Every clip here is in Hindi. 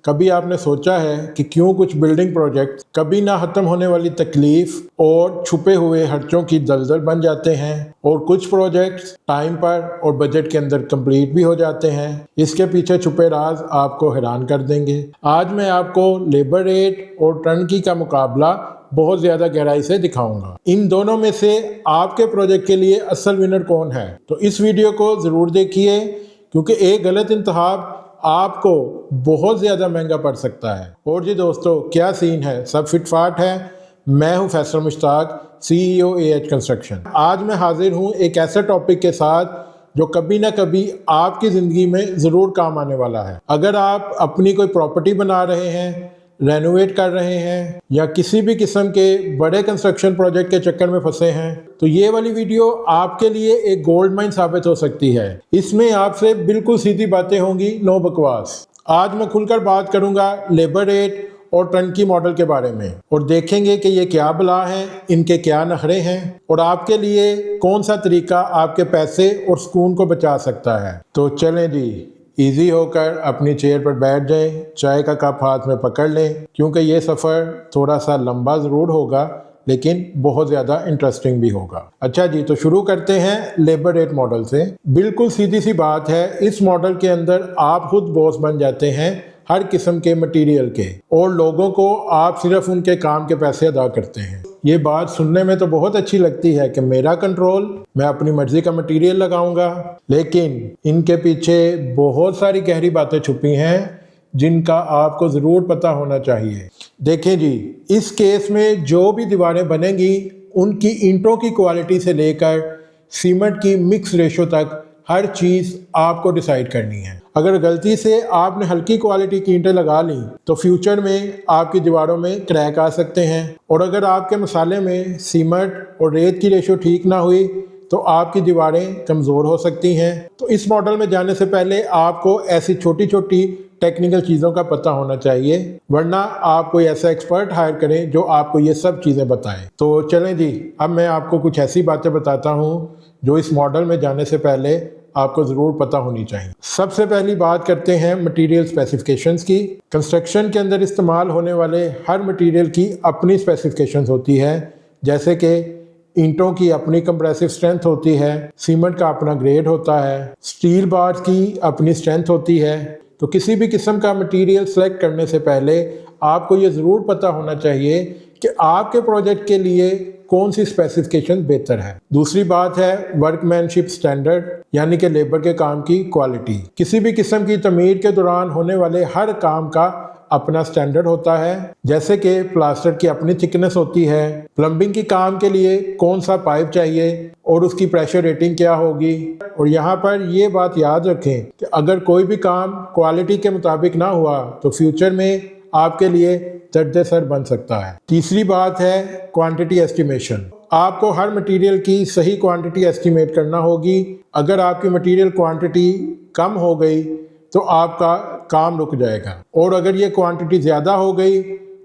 कभी आपने सोचा है कि क्यों कुछ बिल्डिंग प्रोजेक्ट कभी ना खत्म होने वाली तकलीफ और छुपे हुए खर्चों की दलदल बन जाते हैं और कुछ प्रोजेक्ट्स टाइम पर और बजट के अंदर कंप्लीट भी हो जाते हैं। इसके पीछे छुपे राज आपको हैरान कर देंगे। आज मैं आपको लेबर रेट और टर्नकी का मुकाबला बहुत ज्यादा गहराई से दिखाऊंगा। इन दोनों में से आपके प्रोजेक्ट के लिए असल विनर कौन है, तो इस वीडियो को जरूर देखिए, क्योंकि एक गलत इंतखाब आपको बहुत ज्यादा महंगा पड़ सकता है। और जी दोस्तों, क्या सीन है, सब फिटफाट है। मैं हूं Faisal Mushtaq, CEO AH construction. आज मैं हाजिर हूं एक ऐसे टॉपिक के साथ जो कभी ना कभी आपकी ज़िंदगी में ज़रूर काम आने वाला है। अगर आप अपनी कोई प्रॉपर्टी बना रहे हैं, रेनोवेट कर रहे हैं या किसी भी किस्म के बड़े कंस्ट्रक्शन प्रोजेक्ट के चक्कर में फंसे हैं, तो ये वाली वीडियो आपके लिए एक गोल्ड माइन साबित हो सकती है। इसमें आपसे बिल्कुल सीधी बातें होंगी, नो बकवास। आज मैं खुलकर बात करूंगा लेबर रेट और टर्नकी मॉडल के बारे में और देखेंगे कि ये क्या बला है, इनके क्या नखरे हैं और आपके लिए कौन सा तरीका आपके पैसे और सुकून को बचा सकता है। तो चलें जी, इजी होकर अपनी चेयर पर बैठ जाएं, चाय का कप हाथ में पकड़ लें, क्योंकि ये सफ़र थोड़ा सा लंबा ज़रूर होगा लेकिन बहुत ज़्यादा इंटरेस्टिंग भी होगा। अच्छा जी, तो शुरू करते हैं लेबर रेट मॉडल से। बिल्कुल सीधी सी बात है, इस मॉडल के अंदर आप खुद बॉस बन जाते हैं हर किस्म के मटेरियल के, और लोगों को आप सिर्फ उनके काम के पैसे अदा करते हैं। ये बात सुनने में तो बहुत अच्छी लगती है कि मेरा कंट्रोल, मैं अपनी मर्जी का मटेरियल लगाऊंगा, लेकिन इनके पीछे बहुत सारी गहरी बातें छुपी हैं जिनका आपको ज़रूर पता होना चाहिए। देखें जी, इस केस में जो भी दीवारें बनेंगी उनकी ईंटों की क्वालिटी से लेकर सीमेंट की मिक्स रेशो तक हर चीज़ आपको डिसाइड करनी है। अगर गलती से आपने हल्की क्वालिटी की ईंटें लगा ली तो फ्यूचर में आपकी दीवारों में क्रैक आ सकते हैं, और अगर आपके मसाले में सीमेंट और रेत की रेशो ठीक ना हुई तो आपकी दीवारें कमज़ोर हो सकती हैं। तो इस मॉडल में जाने से पहले आपको ऐसी छोटी छोटी टेक्निकल चीज़ों का पता होना चाहिए, वरना आप कोई ऐसा एक्सपर्ट हायर करें जो आपको ये सब चीज़ें बताए। तो चलें जी, अब मैं आपको कुछ ऐसी बातें बताता हूँ जो इस मॉडल में जाने से पहले आपको ज़रूर पता होनी चाहिए। सबसे पहली बात करते हैं मटेरियल स्पेसिफिकेशंस की। कंस्ट्रक्शन के अंदर इस्तेमाल होने वाले हर मटेरियल की अपनी स्पेसिफिकेशंस होती है, जैसे कि ईंटों की अपनी कंप्रेसिव स्ट्रेंथ होती है, सीमेंट का अपना ग्रेड होता है, स्टील बार्स की अपनी स्ट्रेंथ होती है। तो किसी भी किस्म का मटेरियल सेलेक्ट करने से पहले आपको ये ज़रूर पता होना चाहिए कि आपके प्रोजेक्ट के लिए कौन सी स्पेसिफिकेशन बेहतर है। दूसरी बात है वर्कमैनशिप स्टैंडर्ड, यानी कि लेबर के काम की क्वालिटी। किसी भी किस्म की तमीर के दौरान होने वाले हर काम का अपना स्टैंडर्ड होता है, जैसे कि प्लास्टर की अपनी थिकनेस होती है, प्लम्बिंग की काम के लिए कौन सा पाइप चाहिए और उसकी प्रेशर रेटिंग क्या होगी। और यहाँ पर ये बात याद रखें कि अगर कोई भी काम क्वालिटी के मुताबिक ना हुआ तो फ्यूचर में आपके लिए दर्द सर बन सकता है। तीसरी बात है क्वांटिटी एस्टिमेशन। आपको हर मटेरियल की सही क्वांटिटी एस्टिमेट करना होगी। अगर आपकी मटेरियल क्वांटिटी कम हो गई तो आपका काम रुक जाएगा, और अगर ये क्वांटिटी ज़्यादा हो गई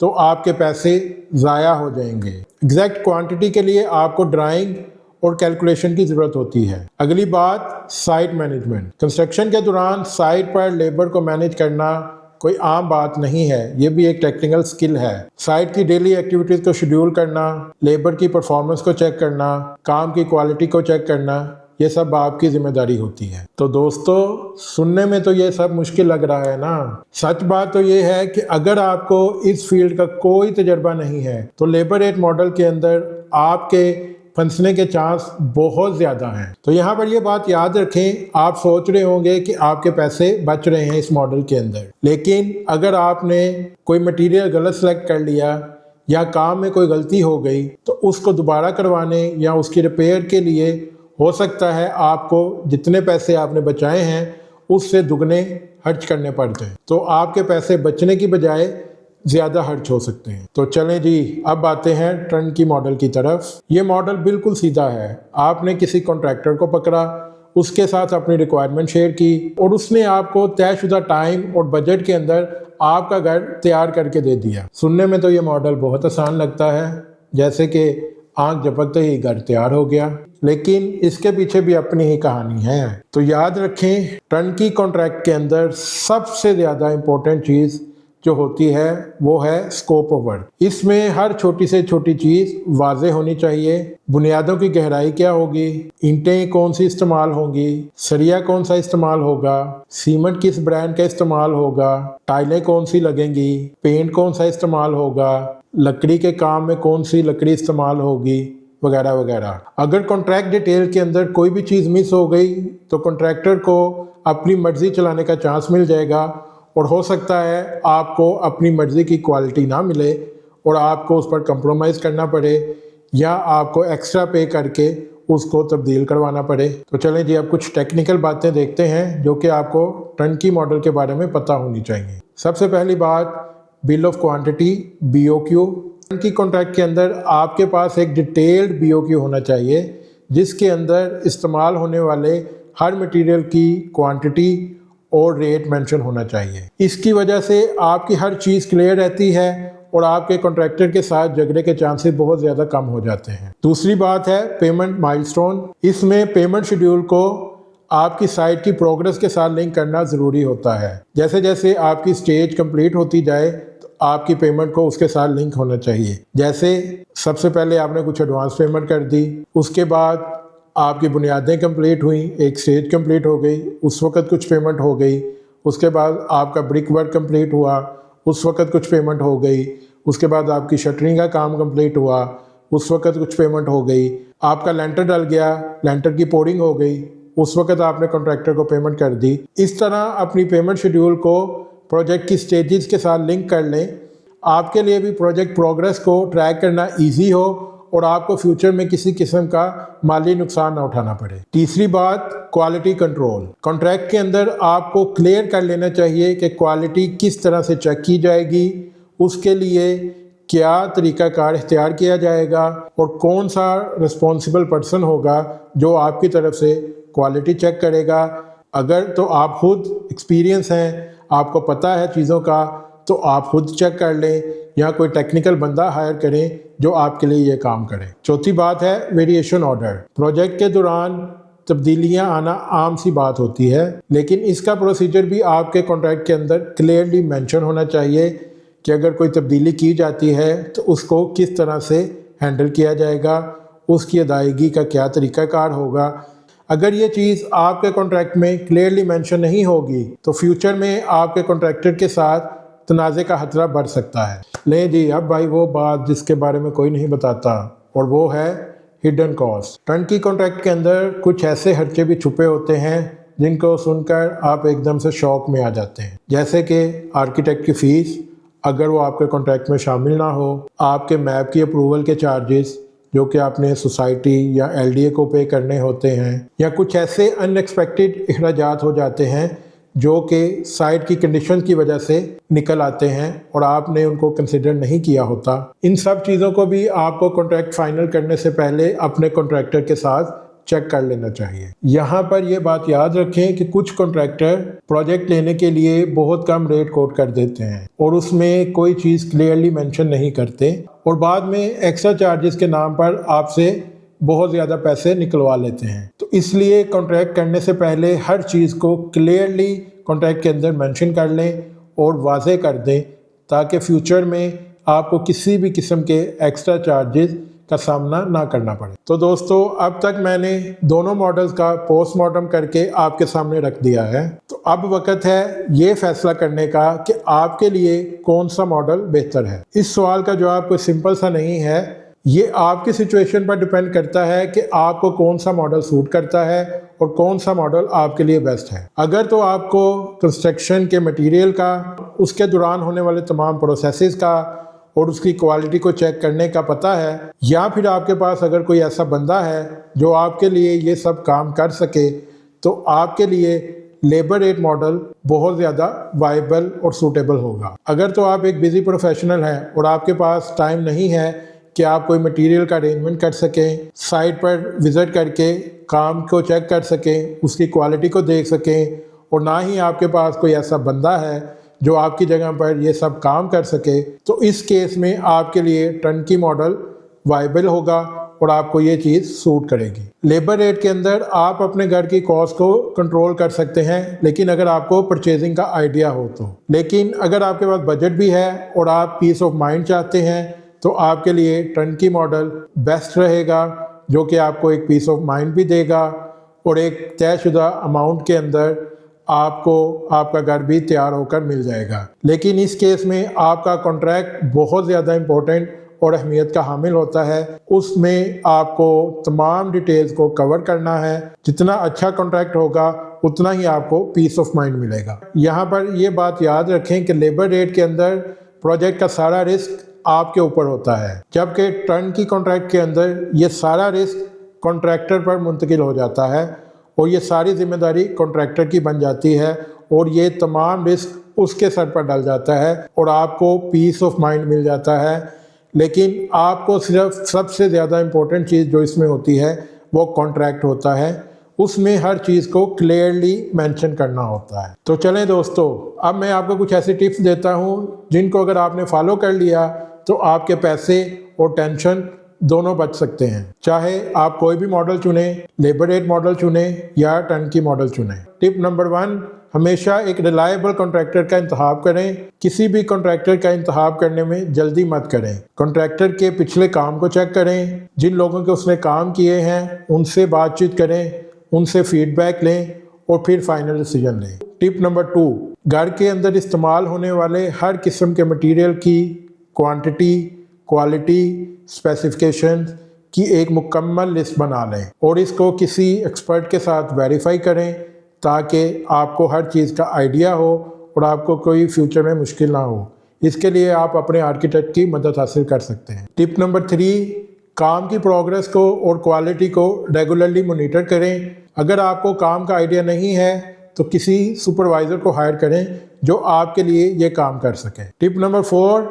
तो आपके पैसे ज़ाया हो जाएंगे। एग्जैक्ट क्वांटिटी के लिए आपको ड्राइंग और कैलकुलेशन की ज़रूरत होती है। अगली बात, साइट मैनेजमेंट। कंस्ट्रक्शन के दौरान साइट पर लेबर को मैनेज करना कोई आम बात नहीं है, ये भी एक टेक्निकल स्किल है। साइट की डेली एक्टिविटीज़ को शेड्यूल करना, लेबर की परफॉर्मेंस को चेक करना, काम की क्वालिटी को चेक करना, ये सब आपकी जिम्मेदारी होती है। तो दोस्तों, सुनने में तो ये सब मुश्किल लग रहा है ना। सच बात तो ये है कि अगर आपको इस फील्ड का कोई तजर्बा नहीं है तो लेबर रेट मॉडल के अंदर आपके फंसने के चांस बहुत ज़्यादा हैं। तो यहाँ पर ये बात याद रखें, आप सोच रहे होंगे कि आपके पैसे बच रहे हैं इस मॉडल के अंदर, लेकिन अगर आपने कोई मटेरियल गलत सेलेक्ट कर लिया या काम में कोई गलती हो गई तो उसको दोबारा करवाने या उसकी रिपेयर के लिए हो सकता है आपको जितने पैसे आपने बचाए हैं उससे दुगने खर्च करने पड़ जाएं। तो आपके पैसे बचने की बजाय ज़्यादा खर्च हो सकते हैं। तो चलें जी, अब आते हैं टर्नकी मॉडल की तरफ। ये मॉडल बिल्कुल सीधा है। आपने किसी कॉन्ट्रैक्टर को पकड़ा, उसके साथ अपनी रिक्वायरमेंट शेयर की और उसने आपको तयशुदा टाइम और बजट के अंदर आपका घर तैयार करके दे दिया। सुनने में तो ये मॉडल बहुत आसान लगता है, जैसे कि आंख झपकते ही घर तैयार हो गया, लेकिन इसके पीछे भी अपनी ही कहानी है। तो याद रखें, टर्नकी कॉन्ट्रैक्ट के अंदर सबसे ज़्यादा इम्पोर्टेंट चीज़ जो होती है वो है स्कोप ऑफ वर्क। इसमें हर छोटी से छोटी चीज़ वाज़ेह होनी चाहिए। बुनियादों की गहराई क्या होगी, ईंटें कौन सी इस्तेमाल होंगी, सरिया कौन सा इस्तेमाल होगा, सीमेंट किस ब्रांड का इस्तेमाल होगा, टाइलें कौन सी लगेंगी, पेंट कौन सा इस्तेमाल होगा, लकड़ी के काम में कौन सी लकड़ी इस्तेमाल होगी, वगैरह वगैरह। अगर कॉन्ट्रैक्ट डिटेल के अंदर कोई भी चीज़ मिस हो गई तो कॉन्ट्रैक्टर को अपनी मर्जी चलाने का चांस मिल जाएगा और हो सकता है आपको अपनी मर्जी की क्वालिटी ना मिले और आपको उस पर कंप्रोमाइज़ करना पड़े या आपको एक्स्ट्रा पे करके उसको तब्दील करवाना पड़े। तो चलें जी, अब कुछ टेक्निकल बातें देखते हैं जो कि आपको टर्नकी मॉडल के बारे में पता होनी चाहिए। सबसे पहली बात, bill of quantity, BOQ। Turnkey contract के अंदर आपके पास एक डिटेल्ड BOQ होना चाहिए जिसके अंदर इस्तेमाल होने वाले हर मटेरियल की क्वांटिटी और रेट मेंशन होना चाहिए। इसकी वजह से आपकी हर चीज़ क्लियर रहती है और आपके कॉन्ट्रैक्टर के साथ झगड़े के चांसेस बहुत ज़्यादा कम हो जाते हैं। दूसरी बात है पेमेंट माइलस्टोन। इसमें पेमेंट शेड्यूल को आपकी साइट की प्रोग्रेस के साथ लिंक करना ज़रूरी होता है। जैसे जैसे आपकी स्टेज कंप्लीट होती जाए तो आपकी पेमेंट को उसके साथ लिंक होना चाहिए। जैसे सबसे पहले आपने कुछ एडवांस पेमेंट कर दी, उसके बाद आपकी बुनियादें कंप्लीट हुई, एक स्टेज कंप्लीट हो गई, उस वक़्त कुछ पेमेंट हो गई, उसके बाद आपका ब्रिक वर्क कंप्लीट हुआ, उस वक़्त कुछ पेमेंट हो गई, उसके बाद आपकी शटरिंग का काम कंप्लीट हुआ, उस वक़्त कुछ पेमेंट हो गई, आपका लेंटर डल गया, लेंटर की पोरिंग हो गई, उस वक़्त आपने कॉन्ट्रैक्टर को पेमेंट कर दी। इस तरह अपनी पेमेंट शेड्यूल को प्रोजेक्ट की स्टेजेस के साथ लिंक कर लें। आपके लिए भी प्रोजेक्ट प्रोग्रेस को ट्रैक करना ईजी हो और आपको फ्यूचर में किसी किस्म का माली नुकसान ना उठाना पड़े। तीसरी बात, क्वालिटी कंट्रोल। कॉन्ट्रैक्ट के अंदर आपको क्लियर कर लेना चाहिए कि क्वालिटी किस तरह से चेक की जाएगी, उसके लिए क्या तरीक़ाकार इख्तियार किया जाएगा और कौन सा रिस्पॉन्सिबल पर्सन होगा जो आपकी तरफ से क्वालिटी चेक करेगा। अगर तो आप खुद एक्सपीरियंस हैं, आपको पता है चीज़ों का, तो आप खुद चेक कर लें या कोई टेक्निकल बंदा हायर करें जो आपके लिए ये काम करे। चौथी बात है वेरिएशन ऑर्डर। प्रोजेक्ट के दौरान तब्दीलियां आना आम सी बात होती है, लेकिन इसका प्रोसीजर भी आपके कॉन्ट्रैक्ट के अंदर क्लियरली मेंशन होना चाहिए कि अगर कोई तब्दीली की जाती है तो उसको किस तरह से हैंडल किया जाएगा, उसकी अदायगी का क्या तरीक़ाकार होगा। अगर ये चीज़ आपके कॉन्ट्रैक्ट में क्लियरली मेंशन नहीं होगी तो फ्यूचर में आपके कॉन्ट्रैक्टर के साथ तनाज़े का खतरा बढ़ सकता है। ले जी, अब भाई वो बात जिसके बारे में कोई नहीं बताता, और वो है हिडन कॉस्ट। टर्नकी कॉन्ट्रैक्ट के अंदर कुछ ऐसे खर्चे भी छुपे होते हैं जिनको सुनकर आप एकदम से शौक में आ जाते हैं। जैसे कि आर्किटेक्ट की फ़ीस अगर वो आपके कॉन्ट्रैक्ट में शामिल ना हो, आपके मैप की अप्रूवल के चार्जेस जो कि आपने सोसाइटी या LDA को पे करने होते हैं, या कुछ ऐसे अनएक्सपेक्टेड अखराजात हो जाते हैं जो कि साइट की कंडीशन की वजह से निकल आते हैं और आपने उनको कंसिडर नहीं किया होता। इन सब चीज़ों को भी आपको कॉन्ट्रैक्ट फाइनल करने से पहले अपने कॉन्ट्रैक्टर के साथ चेक कर लेना चाहिए। यहाँ पर यह बात याद रखें कि कुछ कॉन्ट्रैक्टर प्रोजेक्ट लेने के लिए बहुत कम रेट कोट कर देते हैं और उसमें कोई चीज़ क्लियरली मेंशन नहीं करते और बाद में एक्स्ट्रा चार्जेस के नाम पर आपसे बहुत ज़्यादा पैसे निकलवा लेते हैं। तो इसलिए कॉन्ट्रैक्ट करने से पहले हर चीज़ को क्लियरली कॉन्ट्रैक्ट के अंदर मेंशन कर लें और वाज़ेह कर दें ताकि फ्यूचर में आपको किसी भी किस्म के एक्स्ट्रा चार्जेस का सामना ना करना पड़े। तो दोस्तों, अब तक मैंने दोनों मॉडल्स का पोस्टमार्टम करके आपके सामने रख दिया है। तो अब वक्त है ये फैसला करने का कि आपके लिए कौन सा मॉडल बेहतर है। इस सवाल का जवाब कोई सिंपल सा नहीं है, ये आपकी सिचुएशन पर डिपेंड करता है कि आपको कौन सा मॉडल सूट करता है और कौन सा मॉडल आपके लिए बेस्ट है। अगर तो आपको कंस्ट्रक्शन के मटेरियल का, उसके दौरान होने वाले तमाम प्रोसेसेस का और उसकी क्वालिटी को चेक करने का पता है, या फिर आपके पास अगर कोई ऐसा बंदा है जो आपके लिए ये सब काम कर सके, तो आपके लिए लेबर रेट मॉडल बहुत ज़्यादा वाइबल और सूटेबल होगा। अगर तो आप एक बिजी प्रोफेशनल हैं और आपके पास टाइम नहीं है कि आप कोई मटेरियल का अरेंजमेंट कर सकें, साइट पर विज़िट करके काम को चेक कर सकें, उसकी क्वालिटी को देख सकें, और ना ही आपके पास कोई ऐसा बंदा है जो आपकी जगह पर ये सब काम कर सके, तो इस केस में आपके लिए टर्नकी मॉडल वाइबल होगा और आपको ये चीज़ सूट करेगी। लेबर रेट के अंदर आप अपने घर की कॉस्ट को कंट्रोल कर सकते हैं, लेकिन अगर आपको परचेजिंग का आइडिया हो तो। लेकिन अगर आपके पास बजट भी है और आप पीस ऑफ माइंड चाहते हैं तो आपके लिए टर्नकी मॉडल बेस्ट रहेगा, जो कि आपको एक पीस ऑफ माइंड भी देगा और एक तयशुदा अमाउंट के अंदर आपको आपका घर भी तैयार होकर मिल जाएगा। लेकिन इस केस में आपका कॉन्ट्रैक्ट बहुत ज़्यादा इम्पोर्टेंट और अहमियत का हामिल होता है। उसमें आपको तमाम डिटेल्स को कवर करना है। जितना अच्छा कॉन्ट्रैक्ट होगा उतना ही आपको पीस ऑफ माइंड मिलेगा। यहाँ पर ये बात याद रखें कि लेबर रेट के अंदर प्रोजेक्ट का सारा रिस्क आपके ऊपर होता है, जबकि टर्नकी कॉन्ट्रैक्ट के अंदर ये सारा रिस्क कॉन्ट्रैक्टर पर मुंतकिल हो जाता है और ये सारी जिम्मेदारी कॉन्ट्रैक्टर की बन जाती है और ये तमाम रिस्क उसके सर पर डल जाता है और आपको पीस ऑफ माइंड मिल जाता है। लेकिन आपको सिर्फ सबसे ज़्यादा इम्पोर्टेंट चीज़ जो इसमें होती है वो कॉन्ट्रैक्ट होता है। उसमें हर चीज़ को क्लियरली मेंशन करना होता है। तो चलें दोस्तों, अब मैं आपको कुछ ऐसी टिप्स देता हूँ जिनको अगर आपने फॉलो कर लिया तो आपके पैसे और टेंशन दोनों बच सकते हैं। चाहे आप कोई भी मॉडल चुने, लेबर रेट मॉडल चुने या टर्नकी मॉडल चुने। टिप नंबर 1, हमेशा एक रिलायबल कॉन्ट्रैक्टर का इंतखाब करें। किसी भी कॉन्ट्रैक्टर का इंतखाब करने में जल्दी मत करें। कॉन्ट्रैक्टर के पिछले काम को चेक करें, जिन लोगों के उसने काम किए हैं उनसे बातचीत करें, उनसे फीडबैक लें और फिर फाइनल डिसीजन लें। टिप नंबर 2, घर के अंदर इस्तेमाल होने वाले हर किस्म के मटीरियल की क्वांटिटी, क्वालिटी, स्पेसिफिकेशन की एक मुकम्मल लिस्ट बना लें और इसको किसी एक्सपर्ट के साथ वेरीफाई करें ताकि आपको हर चीज़ का आइडिया हो और आपको कोई फ्यूचर में मुश्किल ना हो। इसके लिए आप अपने आर्किटेक्ट की मदद हासिल कर सकते हैं। टिप नंबर 3, काम की प्रोग्रेस को और क्वालिटी को रेगुलरली मॉनिटर करें। अगर आपको काम का आइडिया नहीं है तो किसी सुपरवाइज़र को हायर करें जो आपके लिए ये काम कर सके। टिप नंबर 4,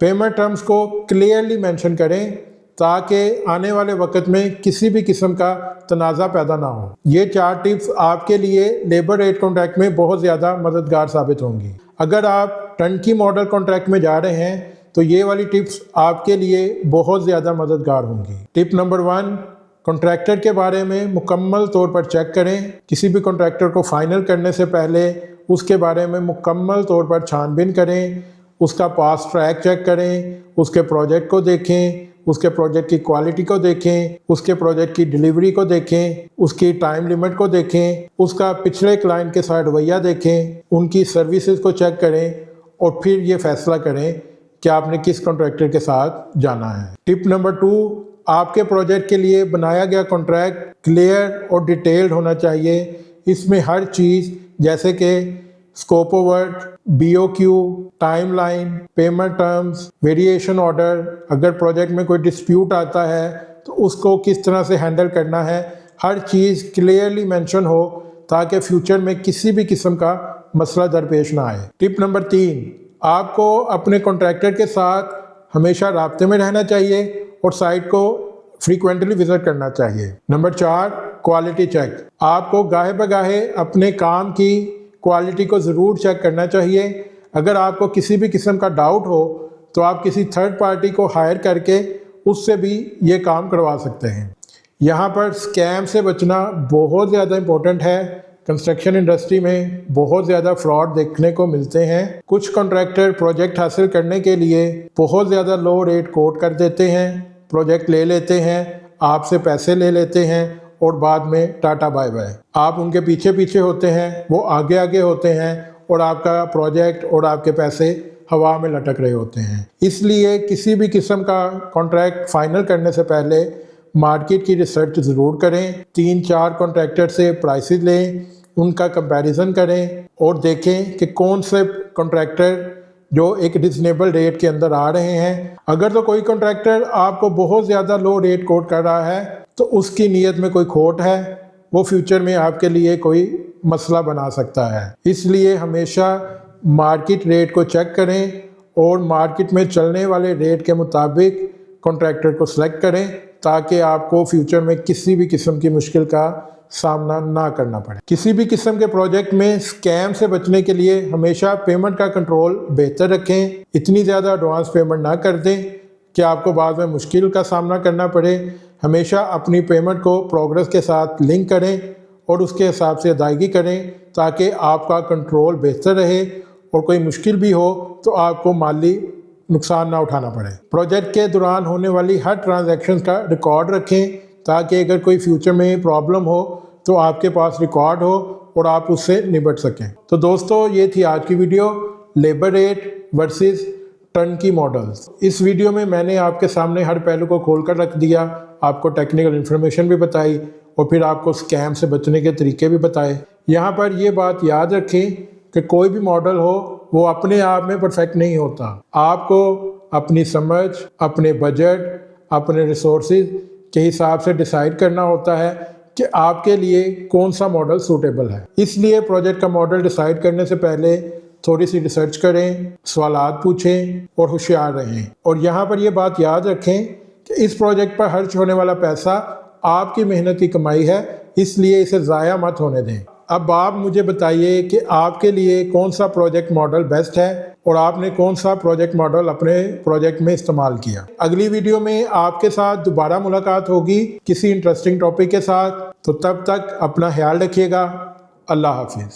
पेमेंट टर्म्स को क्लियरली मेंशन करें ताकि आने वाले वक्त में किसी भी किस्म का तनाज़ा पैदा ना हो। ये 4 टिप्स आपके लिए लेबर रेट कॉन्ट्रैक्ट में बहुत ज़्यादा मददगार साबित होंगी। अगर आप टर्नकी मॉडल कॉन्ट्रैक्ट में जा रहे हैं तो ये वाली टिप्स आपके लिए बहुत ज़्यादा मददगार होंगी। टिप नंबर 1, कॉन्ट्रैक्टर के बारे में मुकम्मल तौर पर चेक करें। किसी भी कॉन्ट्रैक्टर को फाइनल करने से पहले उसके बारे में मुकम्मल तौर पर छानबीन करें, उसका पास्ट ट्रैक चेक करें, उसके प्रोजेक्ट को देखें, उसके प्रोजेक्ट की क्वालिटी को देखें, उसके प्रोजेक्ट की डिलीवरी को देखें, उसकी टाइम लिमिट को देखें, उसका पिछले क्लाइंट के साथ रवैया देखें, उनकी सर्विसेज को चेक करें और फिर ये फैसला करें कि आपने किस कॉन्ट्रैक्टर के साथ जाना है। टिप नंबर 2, आपके प्रोजेक्ट के लिए बनाया गया कॉन्ट्रैक्ट क्लियर और डिटेल्ड होना चाहिए। इसमें हर चीज़ जैसे कि scope of work, BOQ, timeline, payment terms, variation order, अगर प्रोजेक्ट में कोई डिस्प्यूट आता है तो उसको किस तरह से हैंडल करना है, हर चीज़ क्लियरली मेंशन हो ताकि फ्यूचर में किसी भी किस्म का मसला दरपेश ना आए। टिप नंबर 3, आपको अपने कॉन्ट्रैक्टर के साथ हमेशा राब्ते में रहना चाहिए और साइट को फ्रीक्वेंटली विजिट करना चाहिए। Number 4, quality check. आपको गाहे बगाहे अपने काम की क्वालिटी को ज़रूर चेक करना चाहिए। अगर आपको किसी भी किस्म का डाउट हो तो आप किसी थर्ड पार्टी को हायर करके उससे भी ये काम करवा सकते हैं। यहाँ पर स्कैम से बचना बहुत ज़्यादा इम्पोर्टेंट है। कंस्ट्रक्शन इंडस्ट्री में बहुत ज़्यादा फ्रॉड देखने को मिलते हैं। कुछ कॉन्ट्रैक्टर प्रोजेक्ट हासिल करने के लिए बहुत ज़्यादा लो रेट कोट कर देते हैं, प्रोजेक्ट ले लेते हैं, आपसे पैसे ले लेते हैं और बाद में टाटा बाय बाय। आप उनके पीछे पीछे होते हैं, वो आगे आगे होते हैं और आपका प्रोजेक्ट और आपके पैसे हवा में लटक रहे होते हैं। इसलिए किसी भी किस्म का कॉन्ट्रैक्ट फाइनल करने से पहले मार्केट की रिसर्च ज़रूर करें। 3-4 कॉन्ट्रैक्टर से प्राइसेस लें, उनका कंपैरिजन करें और देखें कि कौन से कॉन्ट्रैक्टर जो एक रिजनेबल रेट के अंदर आ रहे हैं। अगर तो कोई कॉन्ट्रैक्टर आपको बहुत ज़्यादा लो रेट कोट कर रहा है तो उसकी नीयत में कोई खोट है, वो फ्यूचर में आपके लिए कोई मसला बना सकता है। इसलिए हमेशा मार्केट रेट को चेक करें और मार्केट में चलने वाले रेट के मुताबिक कॉन्ट्रैक्टर को सिलेक्ट करें ताकि आपको फ्यूचर में किसी भी किस्म की मुश्किल का सामना ना करना पड़े। किसी भी किस्म के प्रोजेक्ट में स्कैम से बचने के लिए हमेशा पेमेंट का कंट्रोल बेहतर रखें। इतनी ज़्यादा एडवांस पेमेंट ना कर दें कि आपको बाद में मुश्किल का सामना करना पड़े। हमेशा अपनी पेमेंट को प्रोग्रेस के साथ लिंक करें और उसके हिसाब से अदायगी करें ताकि आपका कंट्रोल बेहतर रहे और कोई मुश्किल भी हो तो आपको माली नुकसान ना उठाना पड़े। प्रोजेक्ट के दौरान होने वाली हर ट्रांजैक्शन का रिकॉर्ड रखें ताकि अगर कोई फ्यूचर में प्रॉब्लम हो तो आपके पास रिकॉर्ड हो और आप उससे निपट सकें। तो दोस्तों, ये थी आज की video, labour rate versus turnkey models. इस वीडियो में मैंने आपके सामने हर पहलू को खोल कर रख दिया, आपको टेक्निकल इन्फॉर्मेशन भी बताई और फिर आपको स्कैम से बचने के तरीके भी बताए। यहाँ पर ये बात याद रखें कि कोई भी मॉडल हो वो अपने आप में परफेक्ट नहीं होता। आपको अपनी समझ, अपने बजट, अपने रिसोर्सेज के हिसाब से डिसाइड करना होता है कि आपके लिए कौन सा मॉडल सूटेबल है। इसलिए प्रोजेक्ट का मॉडल डिसाइड करने से पहले थोड़ी सी रिसर्च करें, सवालात पूछें और होशियार रहें। और यहाँ पर ये बात याद रखें कि इस प्रोजेक्ट पर खर्च होने वाला पैसा आपकी मेहनत की कमाई है, इसलिए इसे ज़ाया मत होने दें। अब आप मुझे बताइए कि आपके लिए कौन सा प्रोजेक्ट मॉडल बेस्ट है और आपने कौन सा प्रोजेक्ट मॉडल अपने प्रोजेक्ट में इस्तेमाल किया। अगली वीडियो में आपके साथ दोबारा मुलाकात होगी किसी इंटरेस्टिंग टॉपिक के साथ। तो तब तक अपना ख्याल रखिएगा। अल्लाह हाफिज़।